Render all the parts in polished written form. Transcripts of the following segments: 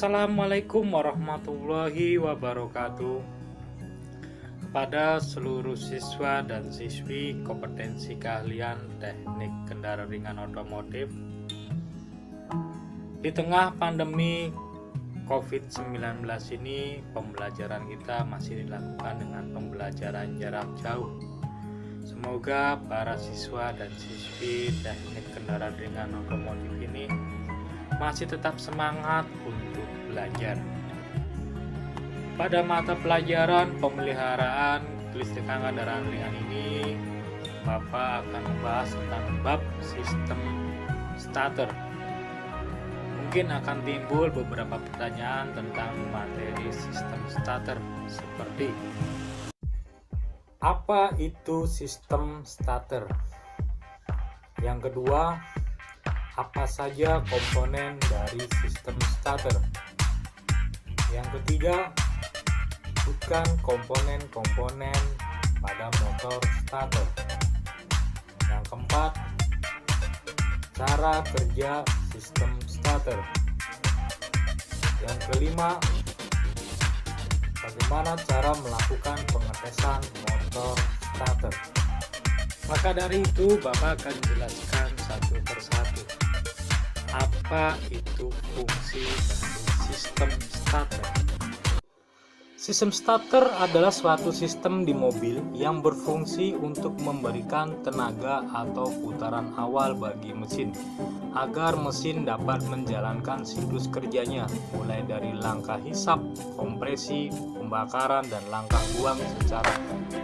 Assalamualaikum warahmatullahi wabarakatuh. Kepada seluruh siswa dan siswi kompetensi keahlian teknik kendaraan ringan otomotif, di tengah pandemi COVID-19 ini, pembelajaran kita masih dilakukan dengan pembelajaran jarak jauh. Semoga para siswa dan siswi teknik kendaraan ringan otomotif ini masih tetap semangat untuk belajar. Pada mata pelajaran pemeliharaan kelistrikan kendaraan ringan ini, Bapak akan membahas tentang bab sistem starter. Mungkin akan timbul beberapa pertanyaan tentang materi sistem starter, seperti apa itu sistem starter? Yang kedua, apa saja komponen dari sistem starter? Yang ketiga, sebutkan komponen-komponen pada motor starter. Yang keempat, cara kerja sistem starter. Yang kelima, bagaimana cara melakukan pengetesan motor starter. Maka dari itu, Bapak akan jelaskan satu persatu apa itu fungsi dari sistem starter. Sistem starter adalah suatu sistem di mobil yang berfungsi untuk memberikan tenaga atau putaran awal bagi mesin agar mesin dapat menjalankan siklus kerjanya, mulai dari langkah hisap, kompresi, pembakaran, dan langkah buang secara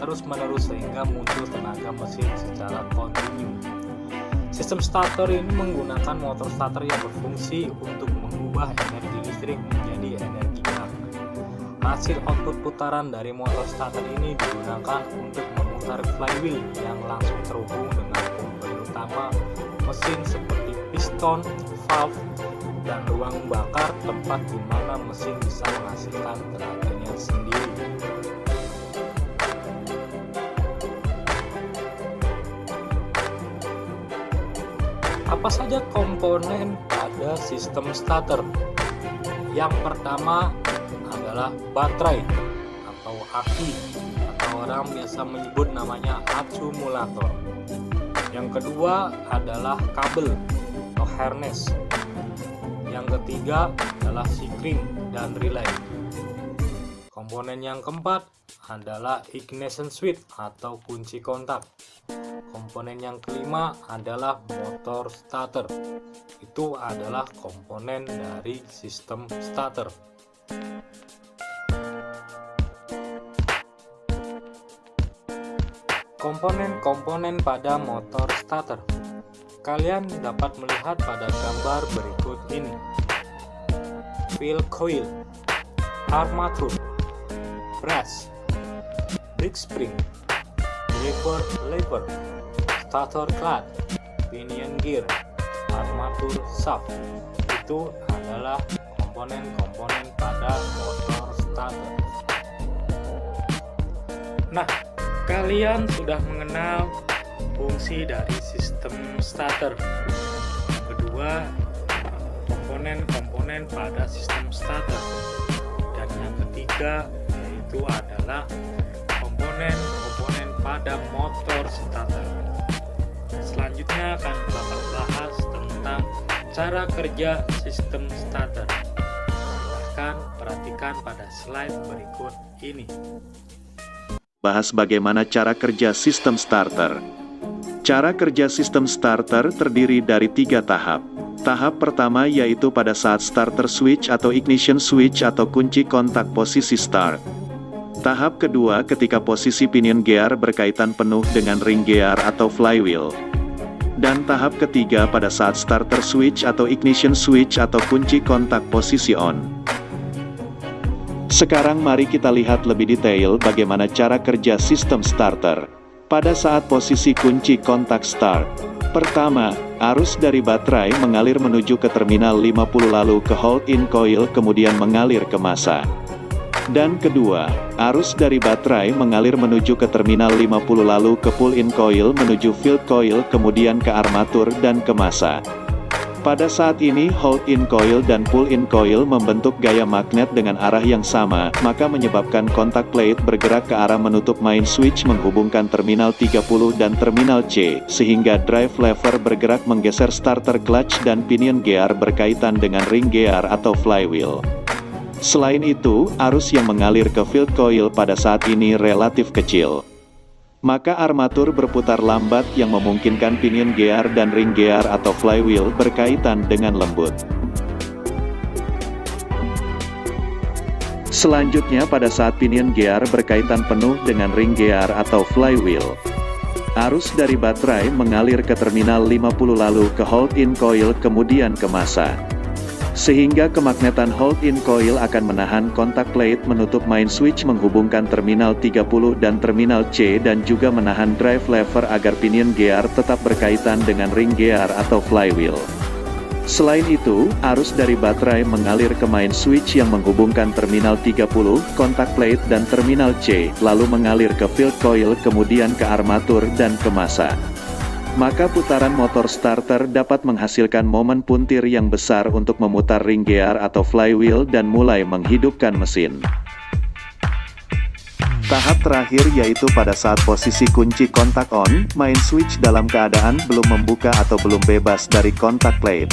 terus-menerus sehingga muncul tenaga mesin secara kontinu. Sistem starter ini menggunakan motor starter yang berfungsi untuk mengubah energi listrik menjadi energi gerak. Hasil output putaran dari motor starter ini digunakan untuk memutar flywheel yang langsung terhubung dengan komponen utama mesin seperti piston, valve, dan ruang bakar, tempat di mana mesin bisa menghasilkan tenaganya sendiri. Apa saja komponen pada sistem starter? Yang pertama adalah baterai atau aki, atau orang biasa menyebut namanya akumulator. Yang kedua adalah kabel atau harness. Yang ketiga adalah sikring dan relay. Komponen yang keempat adalah ignition switch atau kunci kontak. Komponen yang kelima adalah motor starter. Itu adalah komponen dari sistem starter. Komponen-komponen pada motor starter. Kalian dapat melihat pada gambar berikut ini. Wheel coil, armatur, brass, brake spring, driver lever, starter clutch, pinion gear, armatur shaft. Itu adalah komponen-komponen pada motor starter. Nah, kalian sudah mengenal fungsi dari sistem starter. Kedua, komponen-komponen pada sistem starter. Dan yang ketiga yaitu adalah komponen-komponen pada motor starter. Selanjutnya akan Bapak bahas tentang cara kerja sistem starter. Silahkan perhatikan pada slide berikut ini. Bahas bagaimana cara kerja sistem starter. Cara kerja sistem starter terdiri dari 3 tahap. Tahap pertama yaitu pada saat starter switch atau ignition switch atau kunci kontak posisi start. Tahap kedua ketika posisi pinion gear berkaitan penuh dengan ring gear atau flywheel. Dan tahap ketiga pada saat starter switch atau ignition switch atau kunci kontak posisi on. Sekarang mari kita lihat lebih detail bagaimana cara kerja sistem starter. Pada saat posisi kunci kontak start. Pertama, arus dari baterai mengalir menuju ke terminal 50 lalu ke hold-in coil kemudian mengalir ke massa. Dan kedua, arus dari baterai mengalir menuju ke terminal 50 lalu ke pull-in coil menuju field coil kemudian ke armatur dan ke massa. Pada saat ini hold-in coil dan pull-in coil membentuk gaya magnet dengan arah yang sama, maka menyebabkan kontak plate bergerak ke arah menutup main switch menghubungkan terminal 30 dan terminal C, sehingga drive lever bergerak menggeser starter clutch dan pinion gear berkaitan dengan ring gear atau flywheel. Selain itu, arus yang mengalir ke field coil pada saat ini relatif kecil. Maka armatur berputar lambat yang memungkinkan pinion gear dan ring gear atau flywheel berkaitan dengan lembut. Selanjutnya pada saat pinion gear berkaitan penuh dengan ring gear atau flywheel, arus dari baterai mengalir ke terminal 50 lalu ke hold-in coil kemudian ke massa. Sehingga kemagnetan hold-in coil akan menahan kontak plate menutup main switch menghubungkan terminal 30 dan terminal C dan juga menahan drive lever agar pinion gear tetap berkaitan dengan ring gear atau flywheel. Selain itu, arus dari baterai mengalir ke main switch yang menghubungkan terminal 30, kontak plate dan terminal C, lalu mengalir ke field coil kemudian ke armatur dan ke massa. Maka putaran motor starter dapat menghasilkan momen puntir yang besar untuk memutar ring gear atau flywheel dan mulai menghidupkan mesin. Tahap terakhir yaitu pada saat posisi kunci kontak on, main switch dalam keadaan belum membuka atau belum bebas dari kontak plate.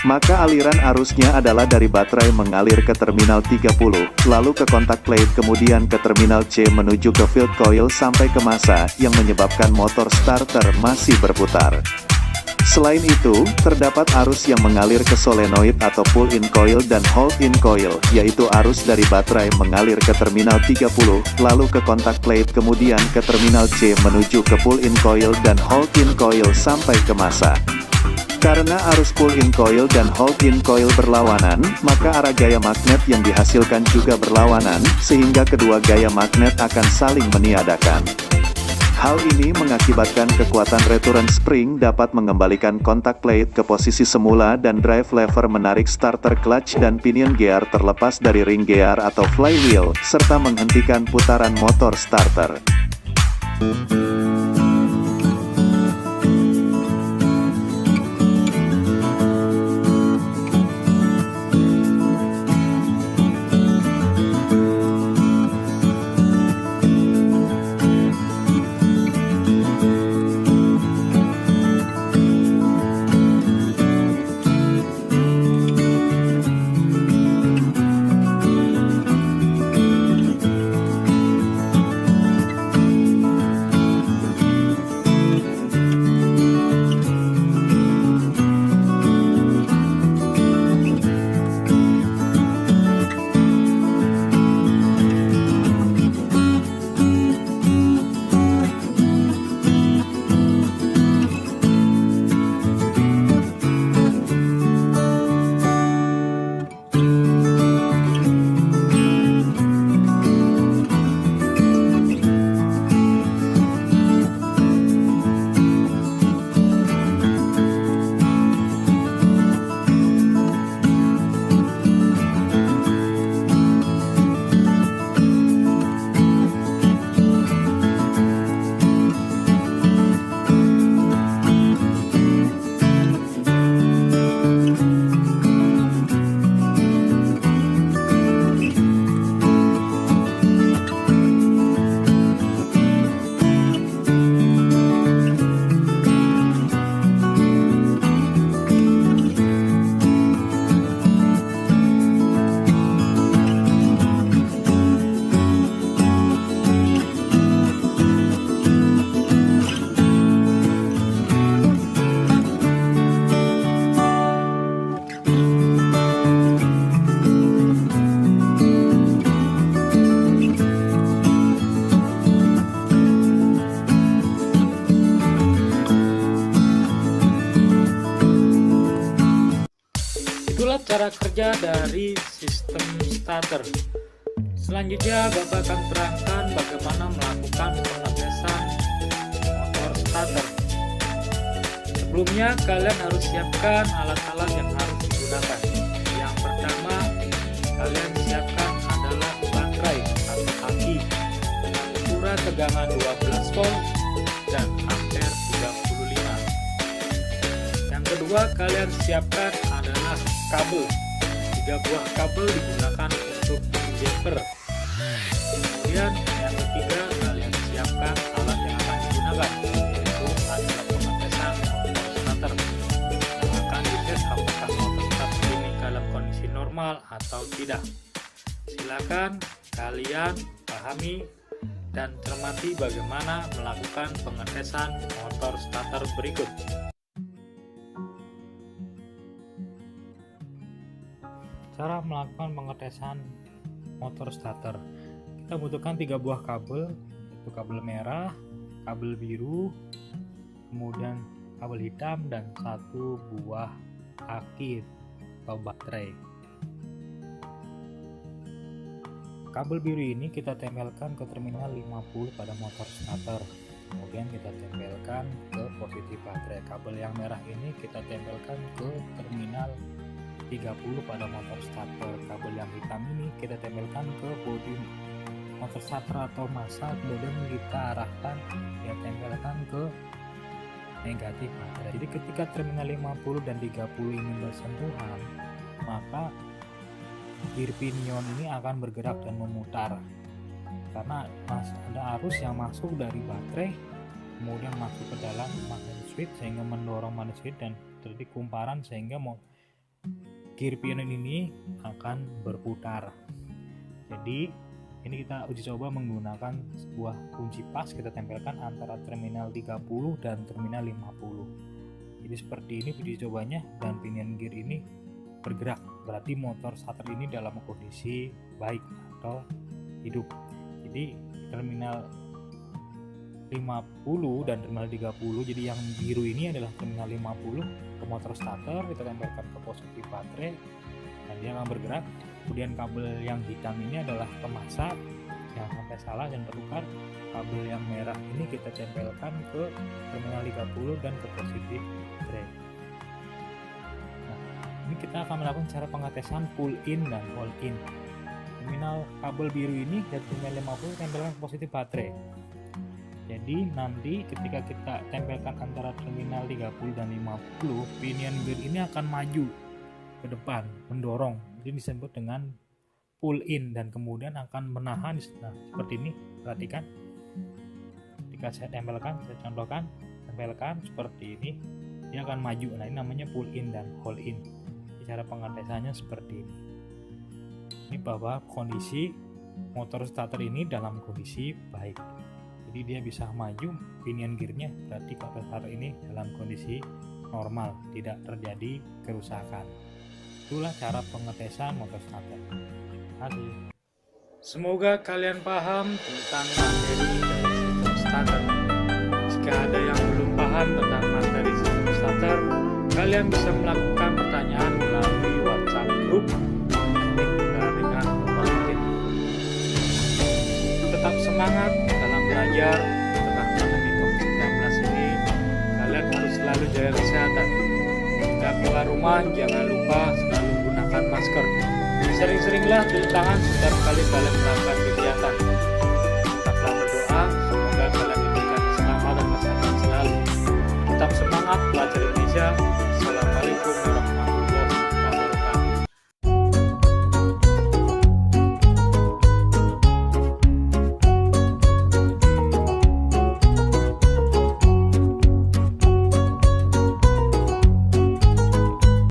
Maka aliran arusnya adalah dari baterai mengalir ke terminal 30, lalu ke kontak plate kemudian ke terminal C menuju ke field coil sampai ke massa, yang menyebabkan motor starter masih berputar. Selain itu, terdapat arus yang mengalir ke solenoid atau pull-in coil dan hold-in coil, yaitu arus dari baterai mengalir ke terminal 30, lalu ke kontak plate kemudian ke terminal C menuju ke pull-in coil dan hold-in coil sampai ke massa. Karena arus pull-in coil dan hold-in coil berlawanan, maka arah gaya magnet yang dihasilkan juga berlawanan, sehingga kedua gaya magnet akan saling meniadakan. Hal ini mengakibatkan kekuatan return spring dapat mengembalikan kontak plate ke posisi semula dan drive lever menarik starter clutch dan pinion gear terlepas dari ring gear atau flywheel, serta menghentikan putaran motor starter. Itulah cara kerja dari sistem starter. Selanjutnya Bapak akan terangkan bagaimana melakukan pengetesan motor starter. Sebelumnya kalian harus siapkan alat-alat yang harus digunakan. Yang pertama kalian siapkan adalah baterai atau aki dengan ukuran tegangan 12 volt dan ampere 35. Yang kedua kedua kalian siapkan adalah kabel. 3 buah kabel digunakan untuk jumper. Kemudian yang ketiga kalian siapkan alat yang akan digunakan, yaitu alat pengetesan motor starter. Akan dites apakah motor starter ini dalam kondisi normal atau tidak. Silakan kalian pahami dan cermati bagaimana melakukan pengetesan motor starter berikut. Cara melakukan pengetesan motor starter. Kita butuhkan 3 buah kabel, yaitu kabel merah, kabel biru, kemudian kabel hitam, dan 1 buah aki atau baterai. Kabel biru ini kita tempelkan ke terminal 50 pada motor starter. Kemudian kita tempelkan ke positif baterai. Kabel yang merah ini kita tempelkan ke terminal 30 pada motor starter. Kabel yang hitam ini kita tempelkan ke bodi motor starter atau massa, kemudian kita arahkan, ya tempelkan ke negatif baterai. Jadi ketika terminal 50 dan 30 ini bersentuhan, maka gear pinion ini akan bergerak dan memutar karena ada arus yang masuk dari baterai kemudian masuk ke dalam magnetic switch sehingga mendorong magnetic switch dan terjadi kumparan sehingga gear pinion ini akan berputar. Jadi ini kita uji coba menggunakan sebuah kunci pas, kita tempelkan antara terminal 30 dan terminal 50. Jadi seperti ini uji cobanya, dan pinion gear ini bergerak, berarti motor starter ini dalam kondisi baik atau hidup. Jadi terminal 50 dan terminal 30, jadi yang biru ini adalah terminal 50 ke motor starter, kita tempelkan ke positif baterai dan dia akan bergerak. Kemudian kabel yang hitam ini adalah ke massa, yang sampai salah dan tertukar. Kabel yang merah ini kita tempelkan ke terminal 30 dan ke positif baterai. Nah, ini kita akan melakukan cara pengetesan pull in dan hold in. Terminal kabel biru ini dan terminal 50 tempelkan ke positif baterai. Jadi nanti ketika kita tempelkan antara terminal 30 dan 50, pinion gear ini akan maju ke depan, mendorong. Ini disebut dengan pull in, dan kemudian akan menahan. Nah, seperti ini, perhatikan. Ketika saya tempelkan, saya contohkan, tempelkan seperti ini, dia akan maju. Nah, ini namanya pull in dan hold in. Cara pengetesannya seperti ini. Ini bahwa kondisi motor starter ini dalam kondisi baik. Jadi dia bisa maju pinion gearnya, berarti motor starter ini dalam kondisi normal, tidak terjadi kerusakan. Itulah cara pengetesan motor starter. Terima kasih. Semoga kalian paham tentang materi dari sistem starter. Jika ada yang belum paham tentang materi sistem starter, kalian bisa melakukan pertanyaan melalui WhatsApp grup dengan Bangkit. Tetap semangat dalam belajar. Di tengah pandemi COVID-19 ini, kalian harus selalu jaga kesehatan. Jika keluar rumah, jangan lupa selalu gunakan masker. Sering-seringlah cuci tangan setiap kali kalian melakukan kegiatan. Tetaplah berdoa, semoga kalian diberikan keselamatan dan kesehatan selalu. Tetap semangat belajar Indonesia.